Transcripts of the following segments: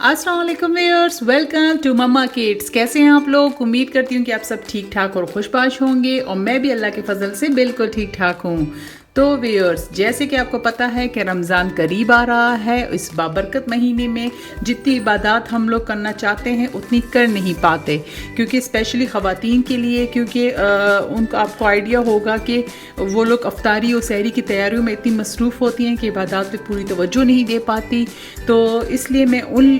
अस्सलाम वालेकुम viewers, welcome to mamma kids. कैसे हैं आप लोग? उम्मीद करती हूँ कि आप सब ठीक ठाक और खुशबाश होंगे और मैं भी अल्लाह के फजल से बिल्कुल ठीक ठाक हूँ। तो व्यूअर्स, जैसे कि आपको पता है कि रमज़ान करीब आ रहा है। इस बाबरकत महीने में जितनी इबादत हम लोग करना चाहते हैं उतनी कर नहीं पाते, क्योंकि स्पेशली ख़वातीन के लिए, क्योंकि उनका आपको आइडिया होगा कि वो लोग अफ्तारी और सहरी की तैयारियों में इतनी मसरूफ़ होती हैं कि इबादत पे पूरी तवज्जो नहीं दे पाती। तो इसलिए मैं उन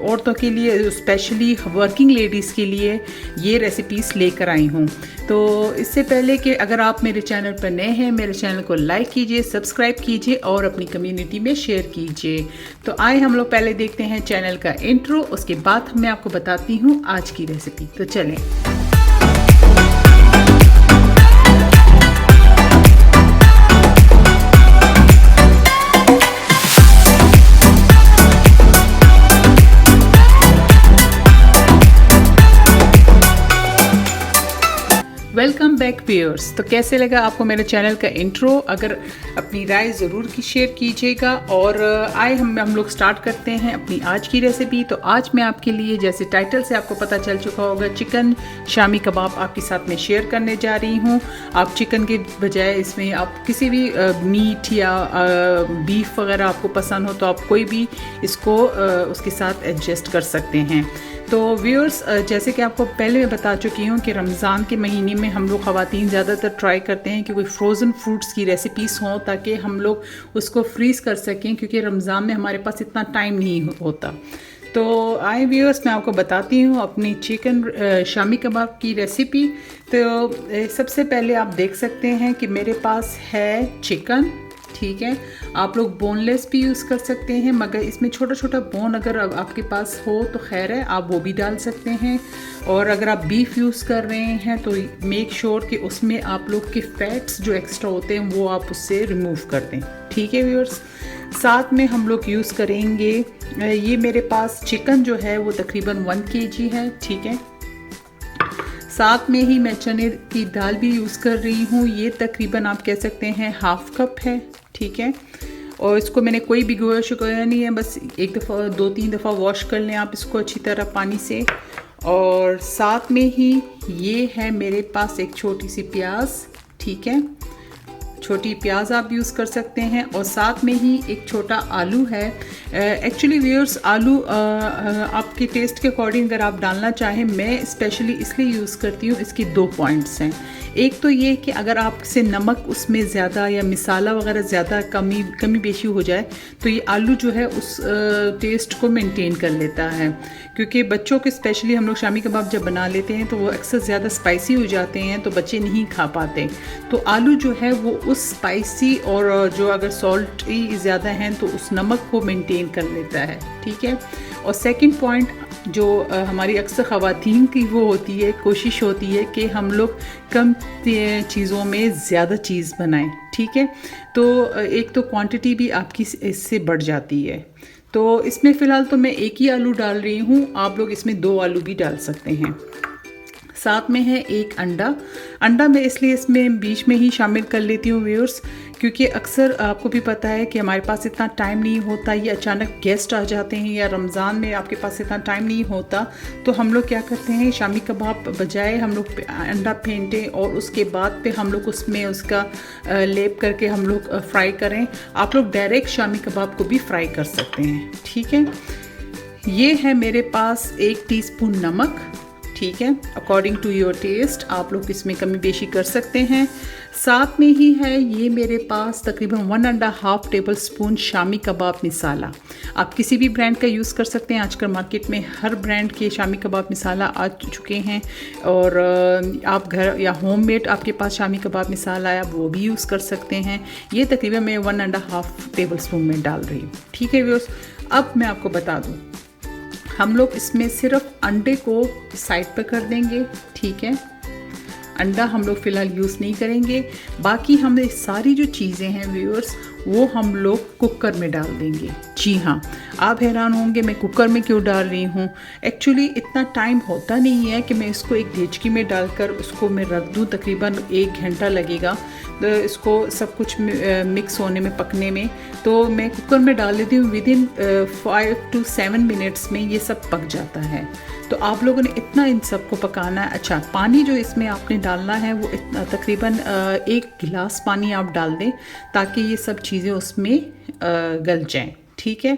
औरतों के लिए, स्पेशली वर्किंग लेडीज़ के लिए ये रेसिपीज़ लेकर आई हूँ। तो इससे पहले कि अगर आप मेरे चैनल पर नए हैं, मेरे चैनल को लाइक कीजिए, सब्सक्राइब कीजिए और अपनी कम्युनिटी में शेयर कीजिए। तो आए हम लोग पहले देखते हैं चैनल का इंट्रो, उसके बाद मैं आपको बताती हूँ आज की रेसिपी। तो चलें। Welcome back viewers. तो कैसे लगा आपको मेरे चैनल का इंट्रो? अगर अपनी राय ज़रूर की शेयर कीजिएगा। और आए हम लोग स्टार्ट करते हैं अपनी आज की रेसिपी। तो आज मैं आपके लिए, जैसे टाइटल से आपको पता चल चुका होगा, चिकन शामी कबाब आपके साथ में शेयर करने जा रही हूँ। आप चिकन के बजाय इसमें आप किसी भी मीट या बीफ वगैरह आपको पसंद हो तो आप कोई भी इसको उसके साथ एडजस्ट कर सकते हैं। तो व्यूअर्स, जैसे कि आपको पहले मैं बता चुकी हूँ कि रमज़ान के महीने में हम लोग ख़वातीन ज़्यादातर ट्राई करते हैं कि कोई फ्रोज़न फ्रूट्स की रेसिपीज़ हों ताकि हम लोग उसको फ्रीज़ कर सकें, क्योंकि रमज़ान में हमारे पास इतना टाइम नहीं होता। तो आए व्यूअर्स, मैं आपको बताती हूँ अपनी चिकन शामी कबाब की रेसिपी। तो सबसे पहले आप देख सकते हैं कि मेरे पास है चिकन, ठीक है। आप लोग बोनलेस भी यूज़ कर सकते हैं, मगर इसमें छोटा छोटा बोन अगर आपके पास हो तो खैर है, आप वो भी डाल सकते हैं। और अगर आप बीफ यूज़ कर रहे हैं तो मेक श्योर कि उसमें आप लोग के फैट्स जो एक्स्ट्रा होते हैं वो आप उससे रिमूव कर दें, ठीक है व्यूअर्स। साथ में हम लोग यूज़ करेंगे, ये मेरे पास चिकन जो है वो तकरीबन 1 kg है, ठीक है। साथ में ही मैं चने की दाल भी यूज़ कर रही हूँ, ये तकरीबन आप कह सकते हैं 1/2 कप है, ठीक है। और इसको मैंने कोई भिगोया शुगोया नहीं है, बस एक दफ़ा 2-3 दफ़ा वॉश कर लें आप इसको अच्छी तरह पानी से। और साथ में ही ये है मेरे पास एक छोटी सी प्याज, ठीक है, छोटी प्याज आप यूज़ कर सकते हैं। और साथ में ही एक छोटा आलू है। एक्चुअली व्यूअर्स, आलू आपके टेस्ट के अकॉर्डिंग अगर आप डालना चाहें, मैं स्पेशली इसलिए यूज़ करती हूँ, इसके 2 पॉइंट्स हैं। एक तो ये कि अगर आपसे नमक उसमें ज़्यादा या मिसाला वगैरह ज़्यादा कमी बेशी हो जाए तो ये आलू जो है उस टेस्ट को मेंटेन कर लेता है, क्योंकि बच्चों के स्पेशली हम लोग शामी कबाब जब बना लेते हैं तो वो अक्सर ज़्यादा स्पाइसी हो जाते हैं तो बच्चे नहीं खा पाते। तो आलू जो है वो उस स्पाइसी और जो अगर सॉल्ट ही ज़्यादा हैं तो उस नमक को मेंटेन कर लेता है, ठीक है। और सेकंड पॉइंट जो हमारी अक्सर ख़वातीन की वो होती है, कोशिश होती है कि हम लोग कम चीज़ों में ज़्यादा चीज़ बनाएं, ठीक है। तो एक तो क्वांटिटी भी आपकी इससे बढ़ जाती है। तो इसमें फ़िलहाल तो मैं एक ही आलू डाल रही हूँ, आप लोग इसमें 2 आलू भी डाल सकते हैं। साथ में है एक अंडा मैं इसलिए इसमें बीच में ही शामिल कर लेती हूँ व्यूअर्स, क्योंकि अक्सर आपको भी पता है कि हमारे पास इतना टाइम नहीं होता, या अचानक गेस्ट आ जाते हैं, या रमज़ान में आपके पास इतना टाइम नहीं होता, तो हम लोग क्या करते हैं, शामी कबाब बजाय हम लोग अंडा फेंटें और उसके बाद पे हम लोग उसमें उसका लेप करके हम लोग फ्राई करें। आप लोग डायरेक्ट शामी कबाब को भी फ्राई कर सकते हैं, ठीक है। ये है मेरे पास 1 टीस्पून नमक, ठीक है, अकॉर्डिंग टू योर टेस्ट आप लोग इसमें कमी बेशी कर सकते हैं। साथ में ही है ये मेरे पास तकरीबन 1.5 टेबलस्पून शामी कबाब मिसाला। आप किसी भी ब्रांड का यूज़ कर सकते हैं, आजकल मार्केट में हर ब्रांड के शामी कबाब मिसाला आ चुके हैं। और आप घर या होममेड आपके पास शामी कबाब मिसाला है, आप वो भी यूज़ कर सकते हैं। ये तकरीबन मैं 1.5 टेबलस्पून में डाल रही हूँ, ठीक है व्यूअर्स। अब मैं आपको बता दूँ, हम लोग इसमें सिर्फ अंडे को साइड पर कर देंगे, ठीक है। अंडा हम लोग फ़िलहाल यूज़ नहीं करेंगे। बाकी हमें सारी जो चीज़ें हैं व्यूअर्स वो हम लोग कुकर में डाल देंगे, जी हाँ, आप हैरान होंगे मैं कुकर में क्यों डाल रही हूँ। एक्चुअली इतना टाइम होता नहीं है कि मैं इसको एक देचकी में डालकर उसको मैं रख दूँ, तकरीबन 1 घंटा लगेगा तो इसको सब कुछ मिक्स होने में, पकने में। तो मैं कुकर में डाल देती हूँ, विदिन 5 to 7 मिनट्स में ये सब पक जाता है। तो आप लोगों ने इतना इन सबको पकाना है। अच्छा, पानी जो इसमें आपने डालना है वो इतना तकरीबन 1 गिलास पानी आप डाल दें ताकि ये सब चीज़ें उसमें गल जाएं। ठीक है,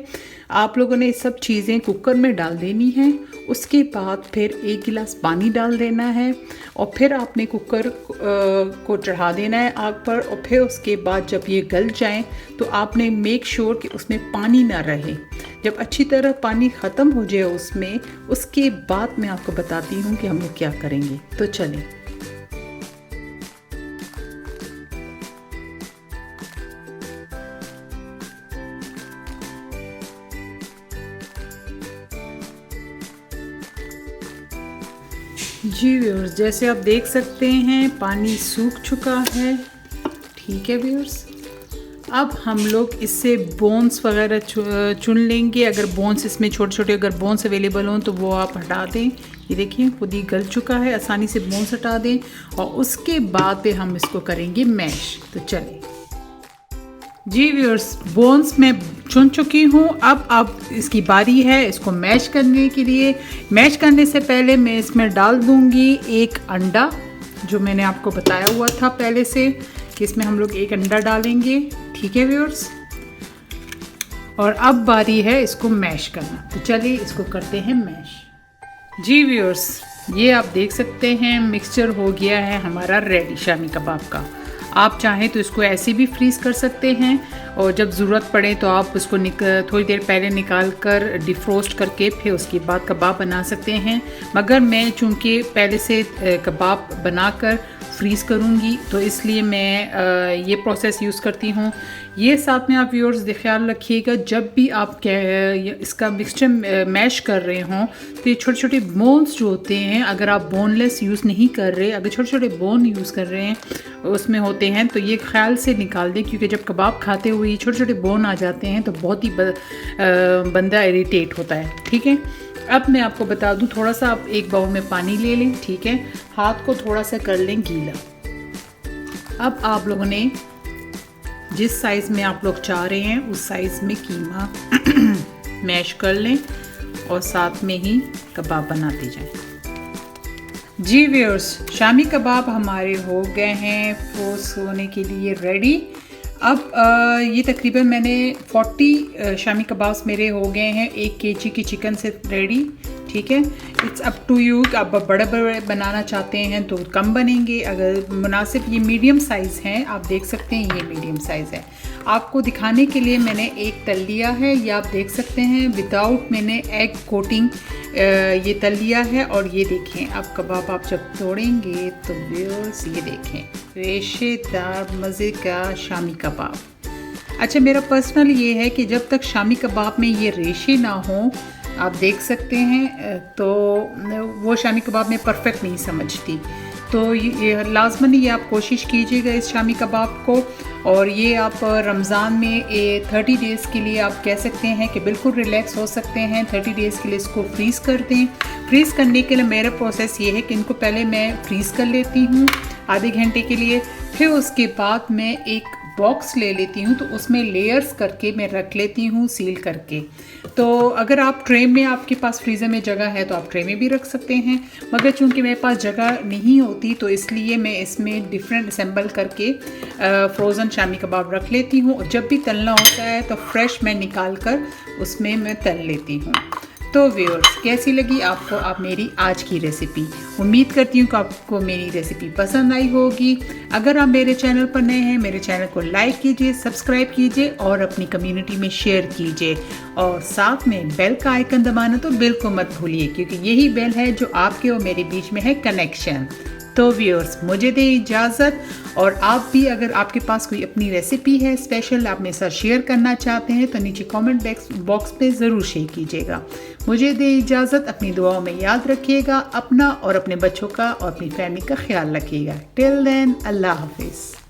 आप लोगों ने ये सब चीज़ें कुकर में डाल देनी है। उसके बाद फिर 1 गिलास पानी डाल देना है और फिर आपने कुकर को चढ़ा देना है आग पर। और फिर उसके बाद जब ये गल जाएं तो आपने मेक श्योर कि उसमें पानी ना रहे। जब अच्छी तरह पानी ख़त्म हो जाए उसमें, उसके बाद मैं आपको बताती हूँ कि हम लोग क्या करेंगे। तो चलें। जी व्यूअर्स, जैसे आप देख सकते हैं पानी सूख चुका है। ठीक है व्यूअर्स, अब हम लोग इससे बोन्स वगैरह चुन लेंगे। अगर बोन्स इसमें छोटे छोटे अगर बोन्स अवेलेबल हों तो वो आप हटा दें। ये देखिए खुद ही गल चुका है, आसानी से बोन्स हटा दें और उसके बाद फिर हम इसको करेंगे मैश। तो चलें। जी व्यूअर्स, बोन्स मैं चुन चुकी हूँ। अब इसकी बारी है इसको मैश करने के लिए। मैश करने से पहले मैं इसमें डाल दूँगी 1 अंडा, जो मैंने आपको बताया हुआ था पहले से कि इसमें हम लोग 1 अंडा डालेंगे। ठीक है व्यूअर्स, और अब बारी है इसको मैश करना। तो चलिए इसको करते हैं मैश। जी व्यूअर्स, ये आप देख सकते हैं मिक्सचर हो गया है हमारा रेडी शामी कबाब का। आप चाहें तो इसको ऐसे भी फ्रीज़ कर सकते हैं और जब ज़रूरत पड़े तो आप उसको थोड़ी देर पहले निकाल कर डिफ्रोस्ट करके फिर उसके बाद कबाब बना सकते हैं। मगर मैं चूँकि पहले से कबाब बनाकर फ्रीज़ करूँगी तो इसलिए मैं ये प्रोसेस यूज़ करती हूँ। ये साथ में आप व्यूअर्स ख्याल रखिएगा, जब भी आप इसका मिक्सचर मैश कर रहे हों तो ये छोटे छोटे बोन्स जो होते हैं, अगर आप बोनलेस यूज़ नहीं कर रहे, अगर छोटे छोटे बोन यूज़ कर रहे हैं उसमें होते हैं तो ये ख्याल से निकाल दें, क्योंकि जब कबाब खाते हुए छोटे छोटे बोन आ जाते हैं तो बहुत ही बंदा इरिटेट होता है। ठीक है, अब मैं आपको बता दूं, थोड़ा सा आप एक बाउल में पानी ले लें। ठीक है, हाथ को थोड़ा सा कर लें गीला। अब आप लोगों ने जिस साइज़ में आप लोग चाह रहे हैं उस साइज़ में कीमा मैश कर लें और साथ में ही कबाब बनाते जाएं। जी व्यूअर्स, शामी कबाब हमारे हो गए हैं फ्रोज होने के लिए रेडी। अब ये तकरीबन मैंने 40 शामी कबाब्स मेरे हो गए हैं 1 kg की चिकन से रेडी। ठीक है, इट्स अप टू यू। आप बड़े बड़े बनाना चाहते हैं तो कम बनेंगे, अगर मुनासिब ये मीडियम साइज़ हैं। आप देख सकते हैं ये मीडियम साइज़ है। आपको दिखाने के लिए मैंने एक तल लिया है, ये आप देख सकते हैं विदाउट मैंने एग कोटिंग ये तल लिया है। और ये देखें, अब कबाब आप जब तोड़ेंगे तो व्यूअर्स ये देखें रेशेदार मज़े का शामी कबाब। अच्छा, मेरा पर्सनल ये है कि जब तक शामी कबाब में ये रेशे ना हों, आप देख सकते हैं, तो वो शामी कबाब में परफेक्ट नहीं समझती। तो ये लाजमन ये आप कोशिश कीजिएगा इस शामी कबाब को। और ये आप रमज़ान में 30 डेज़ के लिए आप कह सकते हैं कि बिल्कुल रिलैक्स हो सकते हैं। 30 डेज़ के लिए इसको फ्रीज़ कर दें। फ्रीज़ करने के लिए मेरा प्रोसेस ये है कि इनको पहले मैं फ्रीज़ कर लेती हूँ आधे घंटे के लिए, फिर उसके बाद मैं एक बॉक्स ले लेती हूँ तो उसमें लेयर्स करके मैं रख लेती हूँ सील करके। तो अगर आप ट्रे में, आपके पास फ्रीज़र में जगह है तो आप ट्रे में भी रख सकते हैं, मगर चूंकि मेरे पास जगह नहीं होती तो इसलिए मैं इसमें डिफरेंट असेंबल करके फ्रोज़न शामी कबाब रख लेती हूँ। और जब भी तलना होता है तो फ्रेश मैं निकाल कर उसमें मैं तल लेती हूँ। तो व्यूअर्स, कैसी लगी आपको आप मेरी आज की रेसिपी? उम्मीद करती हूँ कि आपको मेरी रेसिपी पसंद आई होगी। अगर आप मेरे चैनल पर नए हैं, मेरे चैनल को लाइक कीजिए, सब्सक्राइब कीजिए और अपनी कम्युनिटी में शेयर कीजिए। और साथ में बेल का आइकन दबाना तो बिल्कुल मत भूलिए, क्योंकि यही बेल है जो आपके और मेरे बीच में है कनेक्शन। तो व्यूअर्स, मुझे दे इजाज़त। और आप भी अगर आपके पास कोई अपनी रेसिपी है स्पेशल आप मेरे साथ शेयर करना चाहते हैं तो नीचे कमेंट बॉक्स पे ज़रूर शेयर कीजिएगा। मुझे दे इजाज़त। अपनी दुआओं में याद रखिएगा, अपना और अपने बच्चों का और अपनी फैमिली का ख्याल रखिएगा। टिल देन, अल्लाह हाफिज़।